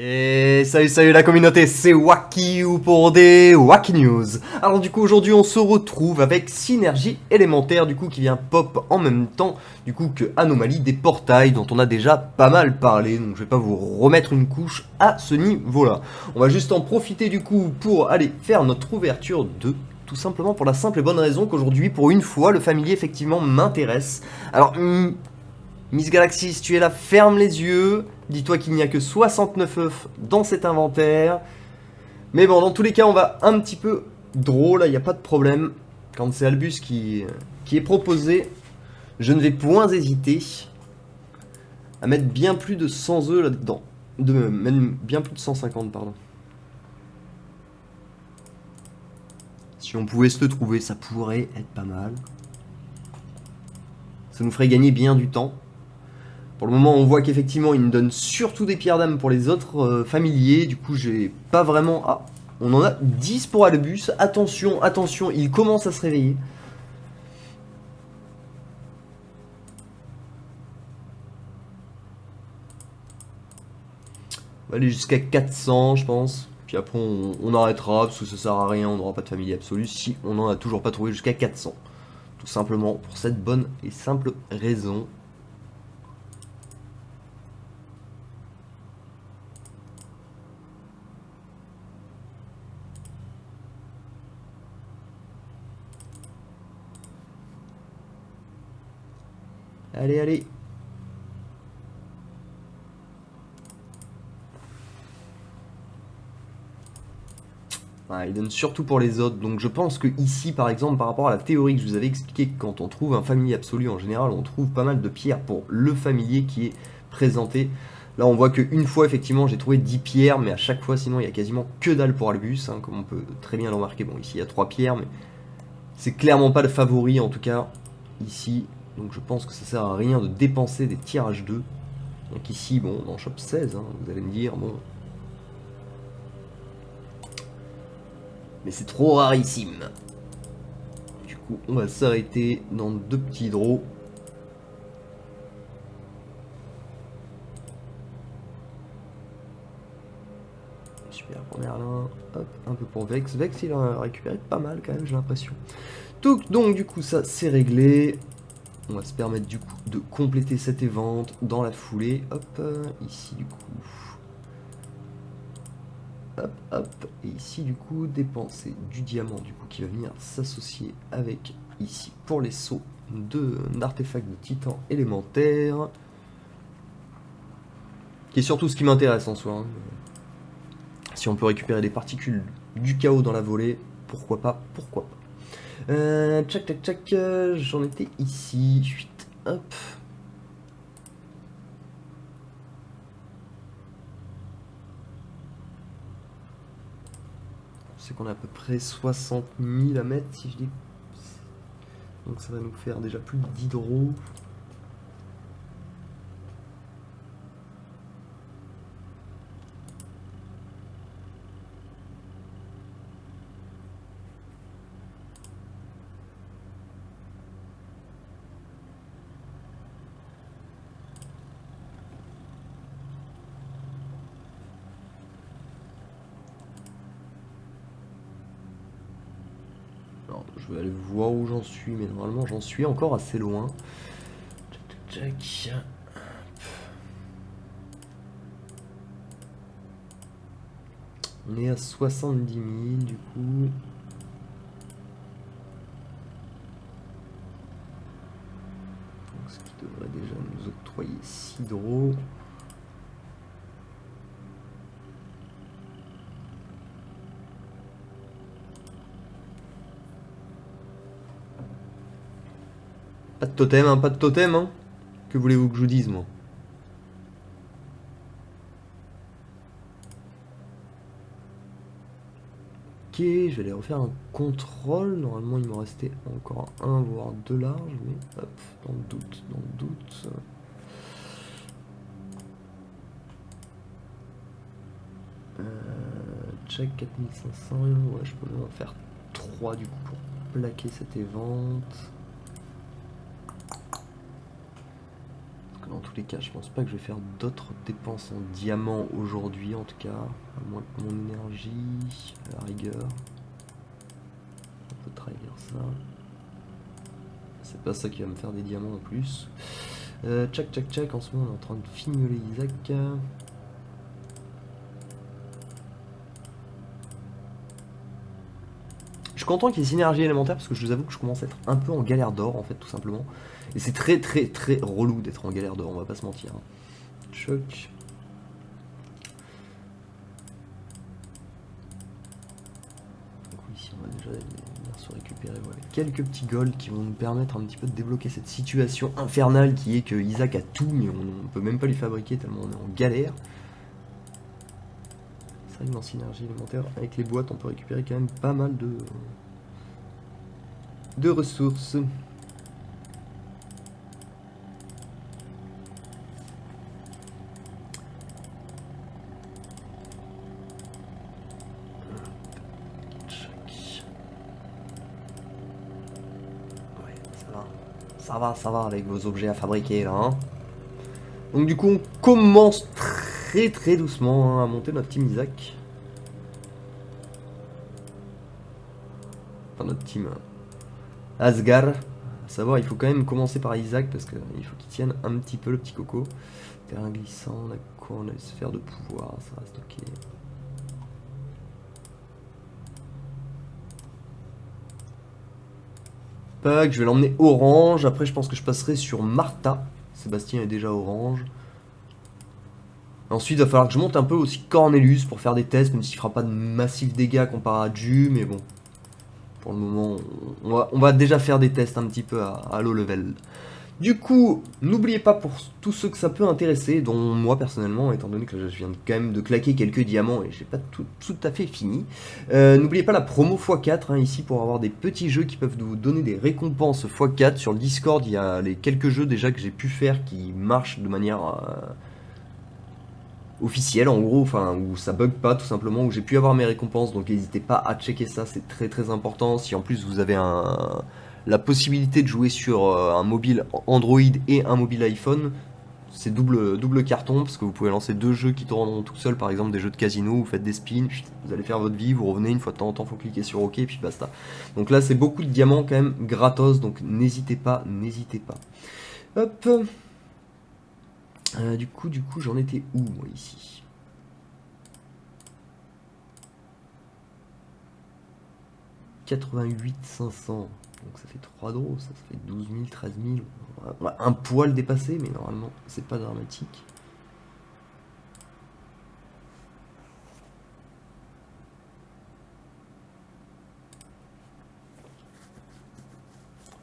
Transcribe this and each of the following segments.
Et salut la communauté, c'est Wacky pour des Wacky News. Alors du coup aujourd'hui on se retrouve avec Synergie élémentaire du coup qui vient pop en même temps du coup que Anomalie des portails dont on a déjà pas mal parlé, donc je vais pas vous remettre une couche à ce niveau là. On va juste en profiter du coup pour aller faire notre ouverture de tout simplement pour la simple et bonne raison qu'aujourd'hui pour une fois le familier effectivement m'intéresse. Alors Miss Galaxy, si tu es là, ferme les yeux. Dis-toi qu'il n'y a que 69 œufs dans cet inventaire. Mais bon, dans tous les cas, on va un petit peu drôle, il n'y a pas de problème. Quand c'est Albus qui est proposé, je ne vais point hésiter à mettre bien plus de 100 œufs là-dedans. Même bien plus de 150, pardon. Si on pouvait se le trouver, ça pourrait être pas mal. Ça nous ferait gagner bien du temps. Pour le moment, on voit qu'effectivement, il nous donne surtout des pierres d'âme pour les autres familiers. Du coup, j'ai pas vraiment... Ah, on en a 10 pour Albus. Attention, attention, il commence à se réveiller. On va aller jusqu'à 400, je pense. Puis après, on arrêtera, parce que ça sert à rien, on n'aura pas de familier absolu si on n'en a toujours pas trouvé jusqu'à 400. Tout simplement pour cette bonne et simple raison. Allez, allez. Ah, il donne surtout pour les autres, donc je pense que ici, par exemple, par rapport à la théorie que je vous avais expliqué, que quand on trouve un familier absolu, en général, on trouve pas mal de pierres pour le familier qui est présenté. Là, on voit qu'une fois, effectivement, j'ai trouvé 10 pierres, mais à chaque fois, sinon, il y a quasiment que dalle pour Albus, hein, comme on peut très bien le remarquer. Bon, ici, il y a 3 pierres, mais c'est clairement pas le favori, en tout cas, ici. Donc je pense que ça sert à rien de dépenser des tirages 2. Donc ici, bon, on en chope 16, hein, vous allez me dire, bon... Mais c'est trop rarissime. Du coup, on va s'arrêter dans 2 petits draws. Super, première là. Hop, un peu pour Vex. Vex, il a récupéré pas mal quand même, j'ai l'impression. Donc, du coup, ça, c'est réglé. On va se permettre, du coup, de compléter cette évente dans la foulée. Hop, ici, du coup. Hop, hop. Et ici, du coup, dépenser du diamant, du coup, qui va venir s'associer avec ici pour les sauts d'artefacts de titan élémentaire. Qui est surtout ce qui m'intéresse en soi. Hein. Si on peut récupérer des particules du chaos dans la volée, pourquoi pas, pourquoi pas. Tchac, tchac, tchac, j'en étais ici. Chut, hop. C'est qu'on a à peu près 60 000 à mettre si je dis. Donc ça va nous faire déjà plus de 10 draws. Alors, je vais aller voir où j'en suis, mais normalement j'en suis encore assez loin. Tchac, tchac, tchac. On est à 70 000 du coup. Donc, ce qui devrait déjà nous octroyer 6 draws. Pas de totem, hein, pas de totem, hein. Que voulez-vous que je vous dise, moi? Ok, je vais aller refaire un contrôle. Normalement, il me restait encore un, voire 2 larges, mais hop, dans le doute, dans le doute. Check 4500, ouais, je peux en faire 3 du coup pour plaquer cette évente. Parce que dans tous les cas, je pense pas que je vais faire d'autres dépenses en diamants aujourd'hui, en tout cas. À moins que mon énergie, à la rigueur. On peut trahir ça. C'est pas ça qui va me faire des diamants en plus. Tchac tchac tchac, en ce moment on est en train de fignoler Isaac. Je suis content qu'il y ait synergie élémentaire parce que je vous avoue que je commence à être un peu en galère d'or en fait tout simplement. Et c'est très relou d'être en galère d'or, on va pas se mentir. Choc. Donc oui, ici on va déjà venir se récupérer voilà, quelques petits golds qui vont nous permettre un petit peu de débloquer cette situation infernale qui est que Isaac a tout mais on peut même pas lui fabriquer tellement on est en galère. C'est vrai que dans synergie élémentaire, avec les boîtes, on peut récupérer quand même pas mal de ressources. Ouais, ça va avec vos objets à fabriquer là. Hein. Donc du coup, on commence très doucement hein, à monter notre team Isaac. Enfin, notre team Asgard. À savoir, il faut quand même commencer par Isaac parce qu'il faut qu'il tienne un petit peu le petit coco. Terrain glissant, on a quoi? On a les sphères de pouvoir, ça reste ok. Pack, je vais l'emmener orange. Après, je pense que je passerai sur Martha. Sébastien est déjà orange. Ensuite, il va falloir que je monte un peu aussi Cornelius pour faire des tests, même s'il fera pas de massifs dégâts comparé à Ju, mais bon. Pour le moment, on va déjà faire des tests un petit peu à low level. Du coup, n'oubliez pas pour tous ceux que ça peut intéresser, dont moi personnellement, étant donné que je viens quand même de claquer quelques diamants et j'ai pas tout à fait fini. N'oubliez pas la promo x4 hein, ici pour avoir des petits jeux qui peuvent vous donner des récompenses x4. Sur le Discord, il y a les quelques jeux déjà que j'ai pu faire qui marchent de manière officielle en gros, enfin où ça bug pas tout simplement, où j'ai pu avoir mes récompenses. Donc n'hésitez pas à checker ça, c'est très important. Si en plus vous avez la possibilité de jouer sur un mobile Android et un mobile iPhone, c'est double carton parce que vous pouvez lancer deux jeux qui tourneront tout seuls, par exemple des jeux de casino, vous faites des spins, vous allez faire votre vie, vous revenez une fois de temps en temps, faut cliquer sur OK et puis basta. Donc là c'est beaucoup de diamants quand même gratos, donc n'hésitez pas. Hop. Du coup j'en étais où moi ici? « 88 500 ». Donc ça fait 3 draws, ça fait 12 000, 13 000. On va un poil dépasser, mais normalement, c'est pas dramatique.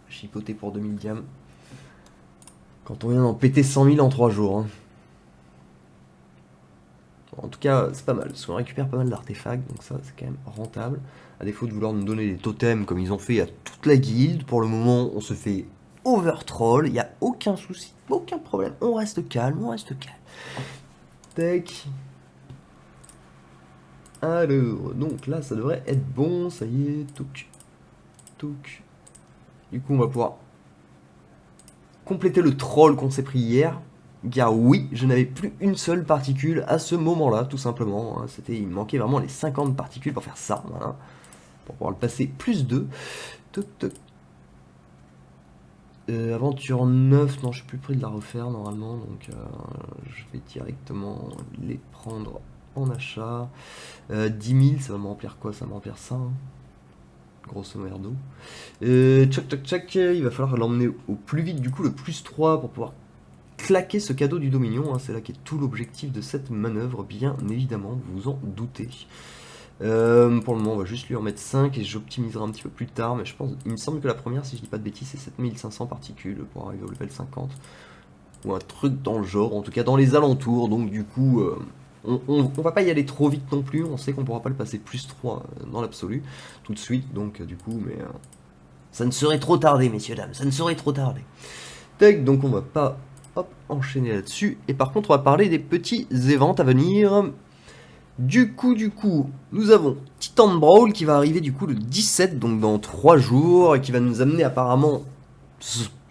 Chipoté pour 2000 diams. Quand on vient d'en péter 100 000 en 3 jours. Hein. En tout cas, c'est pas mal, parce qu'on récupère pas mal d'artefacts, donc ça, c'est quand même rentable. À défaut de vouloir nous donner des totems comme ils ont fait à toute la guilde, pour le moment, on se fait overtroll, il n'y a aucun souci, aucun problème, on reste calme. Tac. Alors, donc là, ça devrait être bon, ça y est, touc. Du coup, on va pouvoir compléter le troll qu'on s'est pris hier. Car oui, je n'avais plus une seule particule à ce moment-là, tout simplement. Hein. Il me manquait vraiment les 50 particules pour faire ça, voilà. Pour pouvoir le passer plus 2. Aventure 9, non, je suis plus près de la refaire normalement, donc je vais directement les prendre en achat. 10 000, ça va me remplir quoi? Ça me remplir ça, hein. Grosso merdo. Tchac, il va falloir l'emmener au plus vite, du coup, le plus 3 pour pouvoir claquer ce cadeau du Dominion, hein, c'est là qu'est tout l'objectif de cette manœuvre, bien évidemment, vous vous en doutez. Pour le moment, on va juste lui en mettre 5 et j'optimiserai un petit peu plus tard, mais je pense, il me semble que la première, si je dis pas de bêtises, c'est 7500 particules pour arriver au level 50, ou un truc dans le genre, en tout cas dans les alentours, donc du coup, on va pas y aller trop vite non plus, on sait qu'on pourra pas le passer plus 3 dans l'absolu, tout de suite, donc du coup, mais ça ne serait trop tardé, messieurs, dames, ça ne serait trop tardé. Tac, donc on va pas... Hop, enchaîner là-dessus. Et par contre, on va parler des petits events à venir. Du coup, nous avons Titan Brawl qui va arriver du coup le 17, donc dans 3 jours, et qui va nous amener apparemment,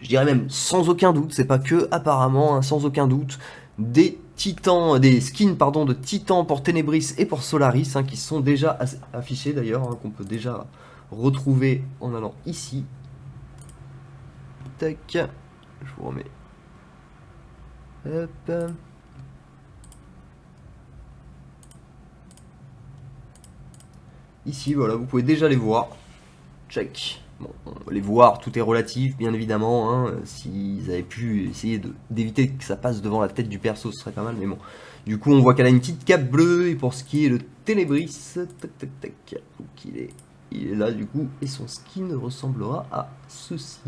je dirais même sans aucun doute, c'est pas que apparemment, hein, sans aucun doute, des titans, des skins pardon, de titans pour Ténébris et pour Solaris, hein, qui sont déjà affichés d'ailleurs, hein, qu'on peut déjà retrouver en allant ici. Tac, je vous remets. Hop. Ici, voilà, vous pouvez déjà les voir. Check. Bon, les voir, tout est relatif, bien évidemment. Hein. S'ils avaient pu essayer d'éviter que ça passe devant la tête du perso, ce serait pas mal. Mais bon, du coup, on voit qu'elle a une petite cape bleue. Et pour ce qui est le Ténébris, tac, tac, tac. Donc, il est là, du coup. Et son skin ressemblera à ceci.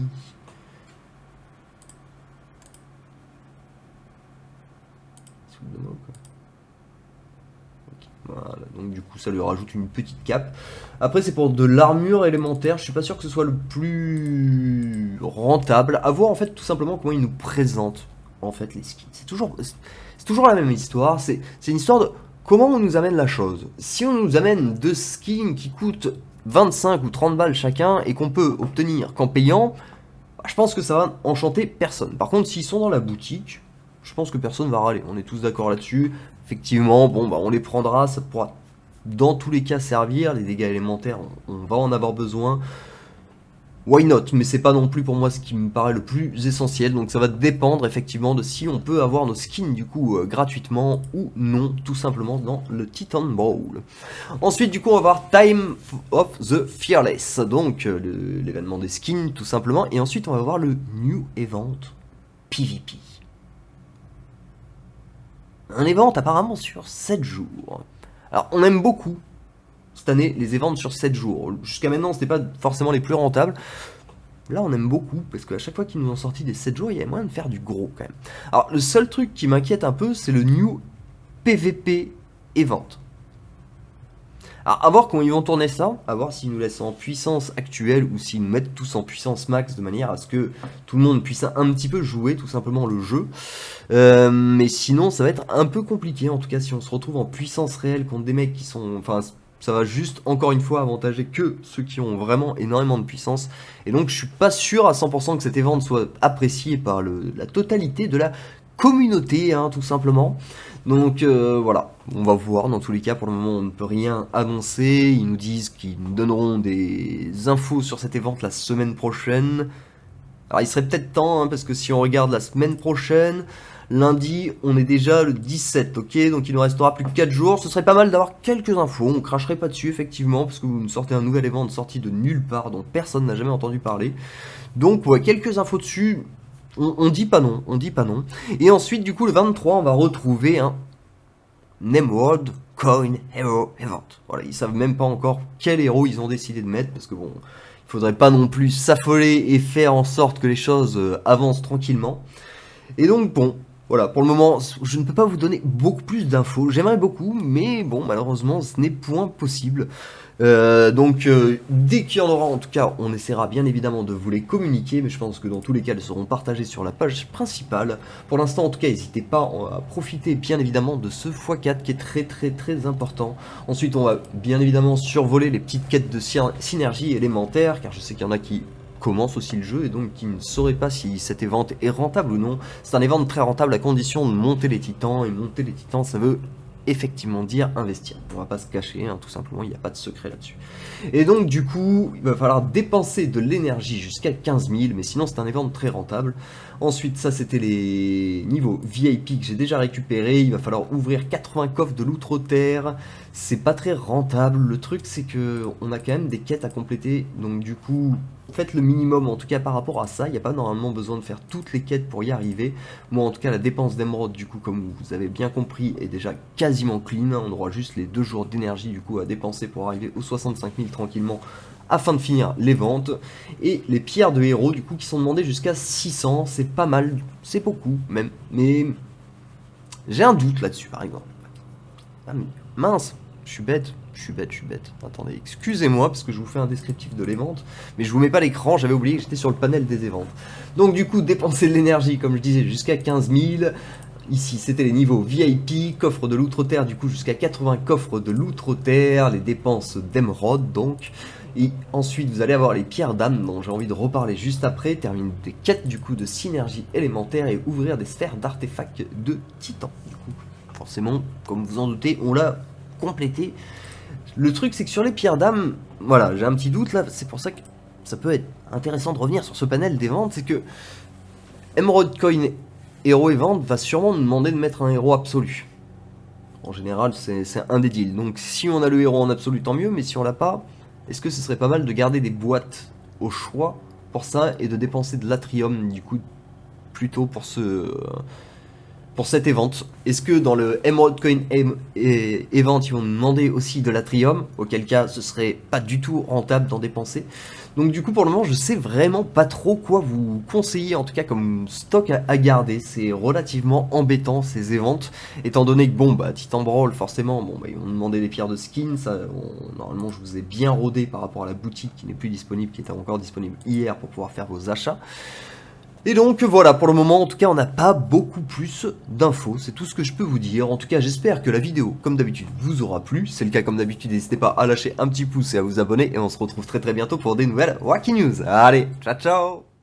Voilà, donc du coup ça lui rajoute une petite cape. Après c'est pour de l'armure élémentaire, je suis pas sûr que ce soit le plus rentable. À voir en fait tout simplement comment il nous présente en fait les skins. C'est toujours la même histoire, c'est une histoire de comment on nous amène la chose. Si on nous amène deux skins qui coûtent 25 ou 30 balles chacun et qu'on peut obtenir qu'en payant, je pense que ça va enchanter personne. Par contre s'ils sont dans la boutique, je pense que personne va râler, on est tous d'accord là-dessus. Effectivement, bon, bah, on les prendra, ça pourra dans tous les cas servir, les dégâts élémentaires, on va en avoir besoin. Why not? Mais c'est pas non plus pour moi ce qui me paraît le plus essentiel, donc ça va dépendre effectivement de si on peut avoir nos skins du coup gratuitement ou non, tout simplement dans le Titan Brawl. Ensuite du coup on va voir Time of the Fearless, donc l'événement des skins tout simplement, et ensuite on va voir le New Event PvP. Un event apparemment sur 7 jours. Alors on aime beaucoup cette année les events sur 7 jours. Jusqu'à maintenant c'était pas forcément les plus rentables. Là on aime beaucoup parce qu'à chaque fois qu'ils nous ont sorti des 7 jours il y avait moyen de faire du gros quand même. Alors le seul truc qui m'inquiète un peu c'est le New PVP Event. Alors à voir comment ils vont tourner ça, à voir s'ils nous laissent en puissance actuelle ou s'ils nous mettent tous en puissance max de manière à ce que tout le monde puisse un petit peu jouer tout simplement le jeu. Mais sinon ça va être un peu compliqué, en tout cas si on se retrouve en puissance réelle contre des mecs qui sont... Enfin ça va juste encore une fois avantager que ceux qui ont vraiment énormément de puissance. Et donc je suis pas sûr à 100% que cet event soit apprécié par la totalité de la communauté, hein, tout simplement. Donc voilà, on va voir, dans tous les cas pour le moment on ne peut rien annoncer, ils nous disent qu'ils nous donneront des infos sur cet event la semaine prochaine. Alors il serait peut-être temps, hein, parce que si on regarde la semaine prochaine, lundi on est déjà le 17, ok, donc il nous restera plus que 4 jours, ce serait pas mal d'avoir quelques infos, on cracherait pas dessus effectivement, parce que vous nous sortez un nouvel event sorti de nulle part, dont personne n'a jamais entendu parler. Donc ouais, quelques infos dessus. On dit pas non, on dit pas non. Et ensuite, du coup, le 23, on va retrouver un Nemworld Coin Hero Event. Voilà, ils savent même pas encore quel héros ils ont décidé de mettre, parce que bon, il faudrait pas non plus s'affoler et faire en sorte que les choses avancent tranquillement. Et donc, bon, voilà, pour le moment, je ne peux pas vous donner beaucoup plus d'infos. J'aimerais beaucoup, mais bon, malheureusement, ce n'est point possible. Donc dès qu'il y en aura, en tout cas on essaiera bien évidemment de vous les communiquer, mais je pense que dans tous les cas elles seront partagées sur la page principale. Pour l'instant en tout cas n'hésitez pas à profiter bien évidemment de ce x4 qui est très important. Ensuite on va bien évidemment survoler les petites quêtes de synergie élémentaire, car je sais qu'il y en a qui commencent aussi le jeu et donc qui ne sauraient pas si cet event est rentable ou non. C'est un event très rentable à condition de monter les titans, et monter les titans ça veut effectivement dire investir. On va pas se cacher, hein, tout simplement, il n'y a pas de secret là-dessus. Et donc du coup, il va falloir dépenser de l'énergie jusqu'à 15 000, mais sinon c'est un event très rentable. Ensuite, ça c'était les niveaux VIP que j'ai déjà récupérés. Il va falloir ouvrir 80 coffres de l'outre-terre. C'est pas très rentable. Le truc c'est que on a quand même des quêtes à compléter, donc du coup... Faites le minimum, en tout cas par rapport à ça, il n'y a pas normalement besoin de faire toutes les quêtes pour y arriver. Moi en tout cas la dépense d'émeraude du coup comme vous avez bien compris est déjà quasiment clean. On aura juste les 2 jours d'énergie du coup à dépenser pour arriver aux 65 000 tranquillement afin de finir les ventes. Et les pierres de héros du coup qui sont demandées jusqu'à 600, c'est pas mal, c'est beaucoup même. Mais j'ai un doute là-dessus par exemple. Ah, mince, je suis bête. Attendez, excusez-moi parce que je vous fais un descriptif de l'event, mais je vous mets pas l'écran, j'avais oublié que j'étais sur le panel des events. Donc du coup, dépenser de l'énergie, comme je disais, jusqu'à 15 000. Ici, c'était les niveaux VIP, coffre de l'outre-terre, du coup jusqu'à 80 coffres de l'outre-terre, les dépenses d'émeraude donc. Et ensuite, vous allez avoir les pierres d'âme, dont j'ai envie de reparler juste après, terminer des quêtes du coup de synergie élémentaire et ouvrir des sphères d'artefacts de titan. Du coup, forcément, comme vous en doutez, on l'a complété. Le truc, c'est que sur les pierres d'âme, voilà, j'ai un petit doute là, c'est pour ça que ça peut être intéressant de revenir sur ce panel des ventes, c'est que Emerald Coin Hero Event va sûrement nous demander de mettre un héros absolu. En général, c'est un des deals. Donc si on a le héros en absolu, tant mieux, mais si on l'a pas, est-ce que ce serait pas mal de garder des boîtes au choix pour ça et de dépenser de l'atrium du coup plutôt pour cet event? Est-ce que dans le Emerald Coin Event ils vont nous demander aussi de l'atrium, auquel cas ce serait pas du tout rentable d'en dépenser? Donc du coup pour le moment je sais vraiment pas trop quoi vous conseiller, en tout cas comme stock à garder. C'est relativement embêtant ces events, étant donné que bon bah Titan Brawl forcément, bon bah ils vont nous demander des pierres de skin, ça normalement je vous ai bien rodé par rapport à la boutique qui n'est plus disponible, qui était encore disponible hier pour pouvoir faire vos achats. Et donc voilà, pour le moment en tout cas on n'a pas beaucoup plus d'infos, c'est tout ce que je peux vous dire. En tout cas j'espère que la vidéo comme d'habitude vous aura plu. Si c'est le cas comme d'habitude, n'hésitez pas à lâcher un petit pouce et à vous abonner. Et on se retrouve très bientôt pour des nouvelles Wacky News. Allez, ciao ciao.